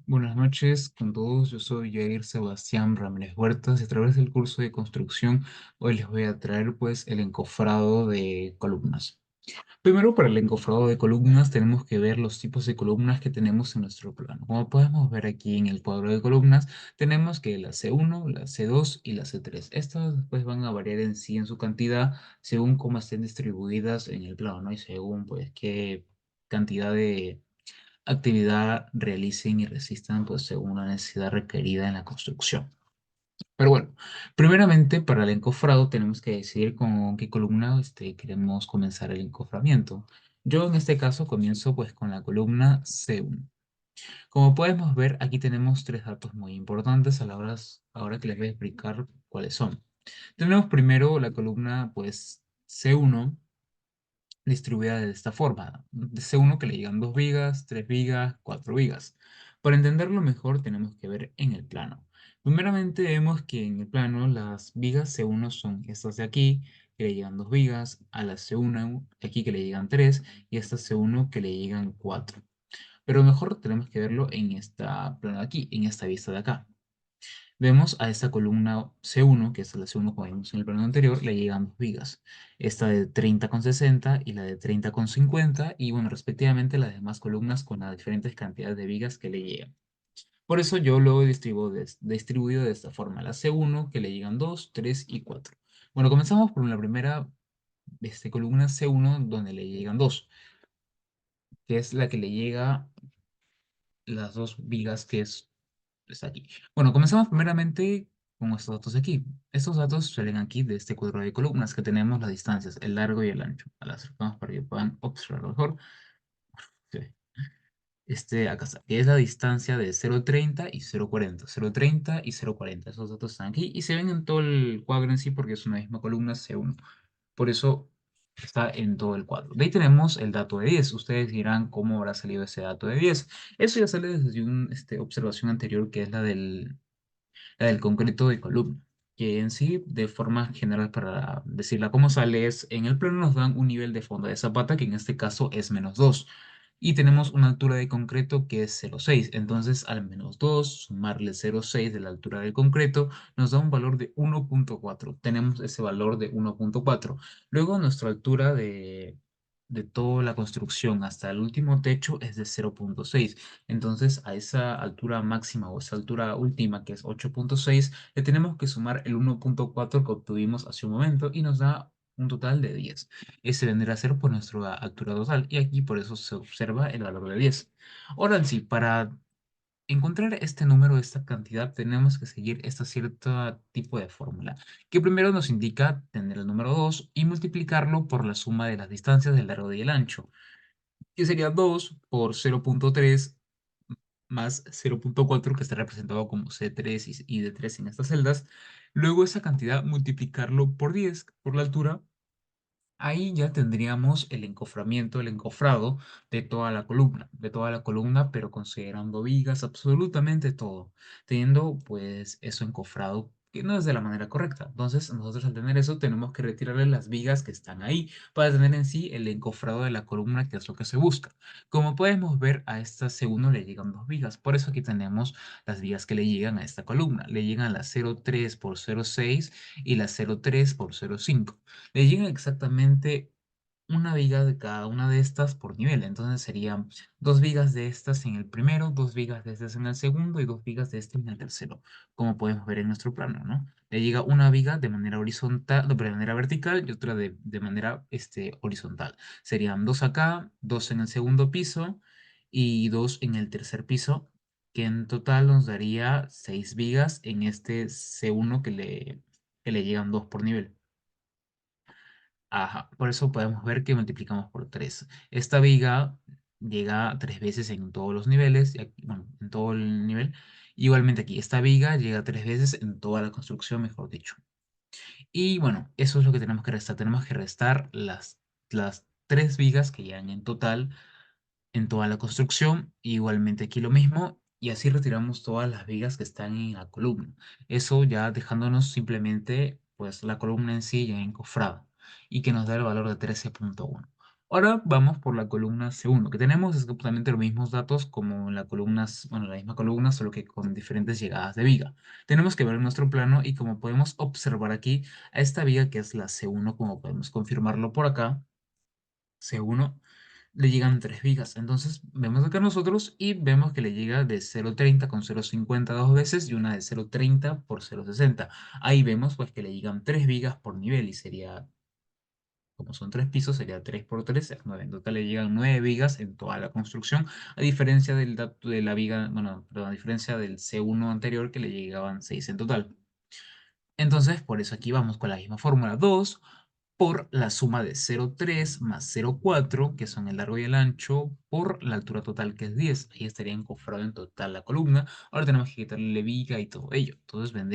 Buenas noches con todos, yo soy Jair Sebastián Ramírez Huertas y a través del curso de construcción hoy les voy a traer pues el encofrado de columnas. Primero, para el encofrado de columnas tenemos que ver los tipos de columnas que tenemos en nuestro plano. Como podemos ver aquí en el cuadro de columnas, tenemos que la C1, la C2 y la C3. Estas pues van a variar en sí en su cantidad según cómo estén distribuidas en el plano, ¿no? Y según pues qué cantidad de actividad realicen y resistan pues según la necesidad requerida en la construcción. Pero bueno, primeramente para el encofrado tenemos que decidir con qué columna queremos comenzar el encoframiento. Yo en este caso comienzo pues con la columna C1. Como podemos ver, aquí tenemos tres datos muy importantes a la hora, ahora que les voy a explicar cuáles son. Tenemos primero la columna pues C1 distribuida de esta forma. C1 que le llegan 2 vigas, 3 vigas, 4 vigas. Para entenderlo mejor tenemos que ver en el plano. Primeramente vemos que en el plano las vigas C1 son estas de aquí, que le llegan 2 vigas, a la C1 aquí que le llegan 3 y a esta C1 que le llegan 4. Pero mejor tenemos que verlo en esta plano de aquí, en esta vista de acá. Vemos a esta columna C1, que es la C1 como vimos en el plano anterior, le llegan dos vigas. Esta de 30,60 y la de 30,50 y bueno, respectivamente las demás columnas con las diferentes cantidades de vigas que le llegan. Por eso yo lo distribuido de esta forma. La C1 que le llegan 2, 3 y 4. Bueno, comenzamos por la primera columna C1 donde le llegan 2, que es la que le llega las dos vigas que está aquí. Bueno, comenzamos primeramente con estos datos de aquí. Estos datos salen aquí de este cuadro de columnas que tenemos las distancias, el largo y el ancho. A las acercamos para que puedan observarlo mejor. Sí. Acá está, que es la distancia de 0,30 y 0,40. 0,30 y 0,40. Esos datos están aquí y se ven en todo el cuadro en sí porque es una misma columna C1. Por eso está en todo el cuadro. De ahí tenemos el dato de 10. Ustedes dirán cómo habrá salido ese dato de 10. Eso ya sale desde una observación anterior que es la del concreto de columna, que en sí, de forma general para decirla cómo sale, es en el plano nos dan un nivel de fondo de zapata, que en este caso es -2, y tenemos una altura de concreto que es 0,6. Entonces, al -2, sumarle 0,6 de la altura del concreto, nos da un valor de 1,4. Tenemos ese valor de 1,4. Luego, nuestra altura de toda la construcción hasta el último techo es de 0,6. Entonces, a esa altura máxima o esa altura última, que es 8,6, le tenemos que sumar el 1,4 que obtuvimos hace un momento y nos da un total de 10. Ese vendrá a ser por nuestra altura total y aquí por eso se observa el valor de 10. Ahora sí, para encontrar este número, esta cantidad, tenemos que seguir este cierto tipo de fórmula, que primero nos indica tener el número 2 y multiplicarlo por la suma de las distancias del largo y el ancho, que sería 2 por 0,3 más 0,4 que está representado como C3 y D3 en estas celdas. Luego esa cantidad multiplicarlo por 10 por la altura. Ahí ya tendríamos el encoframiento, el encofrado de toda la columna, pero considerando vigas, absolutamente todo, teniendo pues eso encofrado, que no es de la manera correcta. Entonces, nosotros al tener eso tenemos que retirarle las vigas que están ahí para tener en sí el encofrado de la columna, que es lo que se busca. Como podemos ver, a esta C1 le llegan dos vigas, por eso aquí tenemos las vigas que le llegan a esta columna. Le llegan la 0,3 por 0,6 y la 0,3 por 0,5. Le llega exactamente una viga de cada una de estas por nivel. Entonces serían dos vigas de estas en el primero, dos vigas de estas en el segundo y dos vigas de este en el tercero, como podemos ver en nuestro plano, ¿no? Le llega una viga de manera horizontal, no, de manera vertical y otra de manera horizontal. Serían dos acá, dos en el segundo piso y dos en el tercer piso, que en total nos daría seis vigas en este C1 que le llegan dos por nivel. Ajá, por eso podemos ver que multiplicamos por 3. Esta viga llega tres veces en todos los niveles, y bueno, en todo el nivel. Igualmente aquí, esta viga llega tres veces en toda la construcción, mejor dicho. Y bueno, eso es lo que tenemos que restar. Tenemos que restar las tres vigas que llegan en total en toda la construcción. Igualmente aquí lo mismo. Y así retiramos todas las vigas que están en la columna. Eso ya dejándonos simplemente pues la columna en sí ya encofrada y que nos da el valor de 13,1. Ahora vamos por la columna C1, que tenemos exactamente los mismos datos como en la columna, bueno, la misma columna, solo que con diferentes llegadas de viga. Tenemos que ver nuestro plano y como podemos observar aquí, a esta viga que es la C1, como podemos confirmarlo por acá, C1, le llegan tres vigas. Entonces vemos acá nosotros y vemos que le llega de 0,30 con 0,50 dos veces y una de 0,30 por 0,60. Ahí vemos pues que le llegan tres vigas por nivel y sería, como son tres pisos, sería 3 por 3, es 9. En total le llegan 9 vigas en toda la construcción, a diferencia del dato de la viga, bueno, perdón, a diferencia del C1 anterior que le llegaban 6 en total. Entonces, por eso aquí vamos con la misma fórmula. 2 por la suma de 0,3 más 0,4, que son el largo y el ancho, por la altura total, que es 10. Ahí estaría encofrado en total la columna. Ahora tenemos que quitarle viga y todo ello. Entonces perdón,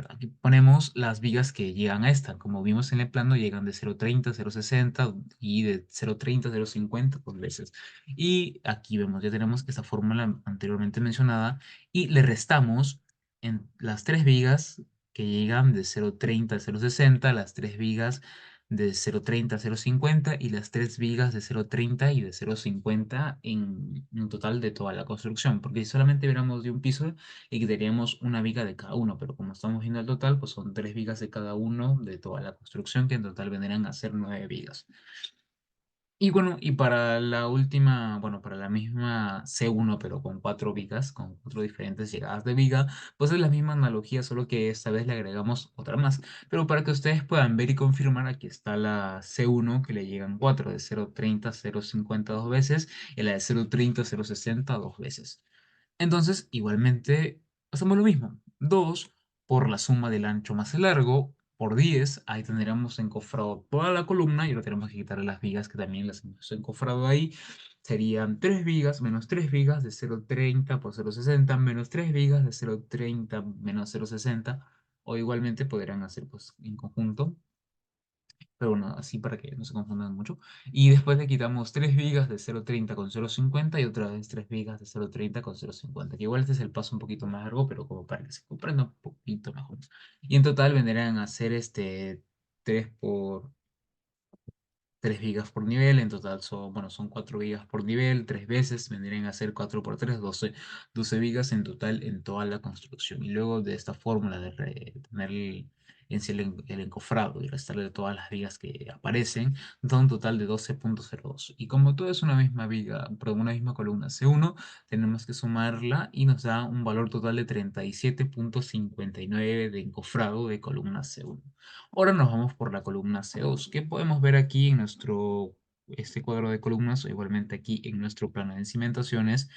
aquí ponemos las vigas que llegan a esta. Como vimos en el plano, llegan de 0,30, 0,60 y de 0,30, 0,50 por veces. Y aquí vemos, ya tenemos esa fórmula anteriormente mencionada y le restamos en las tres vigas que llegan de 0,30 a 0,60, las tres vigas de 0,30 a 0,50 y las tres vigas de 0,30 y de 0,50 en un total de toda la construcción, porque si solamente viéramos de un piso, le quitaríamos una viga de cada uno, pero como estamos viendo el total, pues son tres vigas de cada uno de toda la construcción, que en total vendrían a ser 9 vigas. Y bueno, y para la última, bueno, para la misma C1, pero con cuatro vigas, con cuatro diferentes llegadas de viga, pues es la misma analogía, solo que esta vez le agregamos otra más. Pero para que ustedes puedan ver y confirmar, aquí está la C1 que le llegan cuatro, de 0,30 a 0,50 dos veces, y la de 0,30 a 0,60 dos veces. Entonces, igualmente, hacemos lo mismo. 2 por la suma del ancho más el largo, por 10. Ahí tendríamos encofrado toda la columna y ahora tenemos que quitarle las vigas que también las hemos encofrado ahí. Serían 3 vigas menos 3 vigas de 0,30 por 0,60 menos 3 vigas de 0,30 menos 0,60. O igualmente podrían hacer pues en conjunto, pero bueno, así para que no se confundan mucho. Y después le quitamos 3 vigas de 0,30 con 0,50 y otra vez 3 vigas de 0,30 con 0,50. Que igual este es el paso un poquito más largo, pero como para que se comprenda un poquito mejor. Y en total vendrán a ser 3 por 3 vigas por nivel, en total son, bueno, son 4 vigas por nivel, 3 veces, vendrían a ser 4 por 3, 12 vigas en total en toda la construcción. Y luego de esta fórmula de tener en sí el encofrado y restarle todas las vigas que aparecen, da un total de 12,02. Y como todo es una misma viga, perdón, una misma columna C1, tenemos que sumarla y nos da un valor total de 37,59 de encofrado de columna C1. Ahora nos vamos por la columna C2. ¿Qué podemos ver aquí en nuestro este cuadro de columnas o igualmente aquí en nuestro plano de cimentaciones?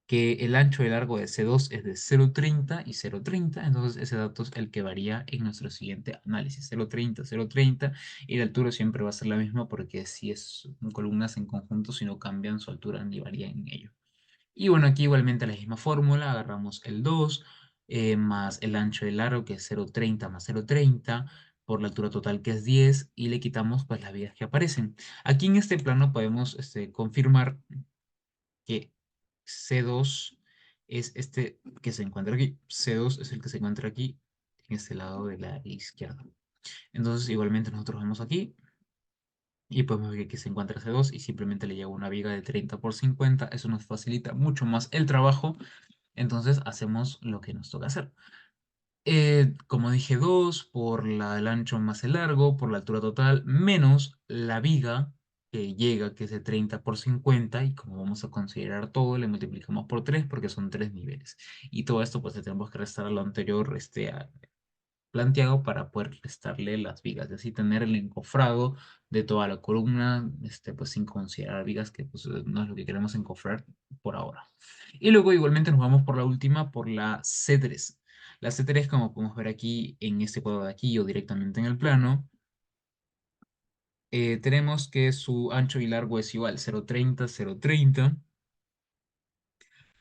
Que el ancho y largo de C2 es de 0,30 y 0,30, entonces ese dato es el que varía en nuestro siguiente análisis, 0,30, 0,30, y la altura siempre va a ser la misma porque si es columnas en conjunto, si no cambian su altura ni varía en ello. Y bueno, aquí igualmente la misma fórmula, agarramos el 2 más el ancho y el largo que es 0,30 más 0,30 por la altura total que es 10 y le quitamos pues las vidas que aparecen. Aquí en este plano podemos confirmar que C2 es este que se encuentra aquí. C2 es el que se encuentra aquí en este lado de la izquierda. Entonces igualmente nosotros vemos aquí y podemos ver que se encuentra C2 y simplemente le llega una viga de 30 por 50. Eso nos facilita mucho más el trabajo. Entonces hacemos lo que nos toca hacer. Como dije, 2 por el ancho más el largo, por la altura total, menos la viga que llega, que es de 30 por 50, y como vamos a considerar todo, le multiplicamos por 3 porque son 3 niveles. Y todo esto pues le tenemos que restar a lo anterior planteado para poder restarle las vigas, y así tener el encofrado de toda la columna, pues sin considerar vigas, que pues no es lo que queremos encofrar por ahora. Y luego igualmente nos vamos por la última, por la C3. La C3, como podemos ver aquí en este cuadro de aquí o directamente en el plano, tenemos que su ancho y largo es igual, 0,30, 0,30.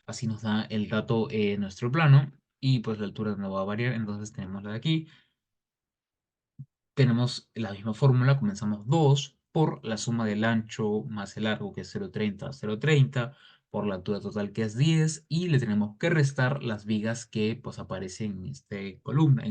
Así nos da el dato en nuestro plano y pues la altura no va a variar, entonces tenemos la de aquí. Tenemos la misma fórmula, comenzamos 2 por la suma del ancho más el largo que es 0,30, 0,30, por la altura total que es 10 y le tenemos que restar las vigas que pues aparecen en esta columna,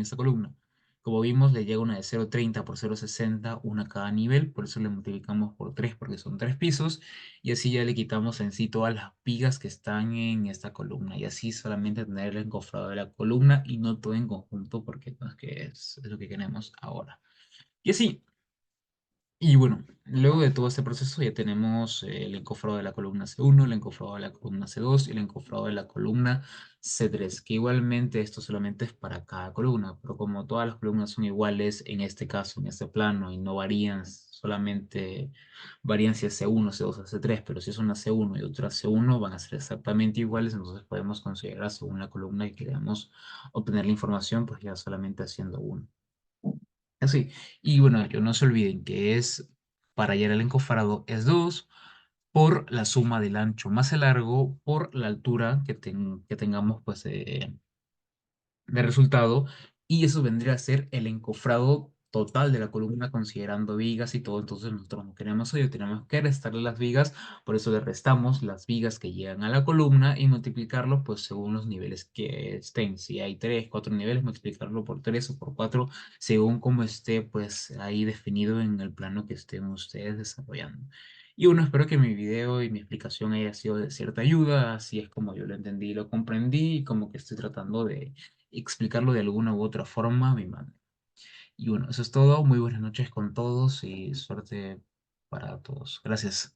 Como vimos, le llega una de 0,30 por 0,60, una a cada nivel, por eso le multiplicamos por 3 porque son 3 pisos, y así ya le quitamos en sí todas las vigas que están en esta columna, y así solamente tener el encofrado de la columna y no todo en conjunto, porque no es que es lo que queremos ahora. Y así. Y bueno, luego de todo este proceso ya tenemos el encofrado de la columna C1, el encofrado de la columna C2 y el encofrado de la columna C3, que igualmente esto solamente es para cada columna, pero como todas las columnas son iguales en este caso, en este plano, y no varían, solamente varían si es C1, C2 o C3, pero si es una C1 y otra C1 van a ser exactamente iguales, entonces podemos considerar según la columna que queremos obtener la información, pues ya solamente haciendo uno. Así. Y bueno, yo no se olviden que es para hallar el encofrado es 2 por la suma del ancho más el largo por la altura que tengamos pues de resultado, y eso vendría a ser el encofrado total de la columna considerando vigas y todo. Entonces nosotros no queremos ello, tenemos que restarle las vigas, por eso le restamos las vigas que llegan a la columna y multiplicarlo pues según los niveles que estén. Si hay 3 4 niveles, multiplicarlo por 3 o por 4 según como esté pues ahí definido en el plano que estén ustedes desarrollando. Y bueno, espero que mi video y mi explicación haya sido de cierta ayuda, así es como yo lo entendí y lo comprendí, y como que estoy tratando de explicarlo de alguna u otra forma a mi madre. Y bueno, eso es todo. Muy buenas noches con todos y suerte para todos. Gracias.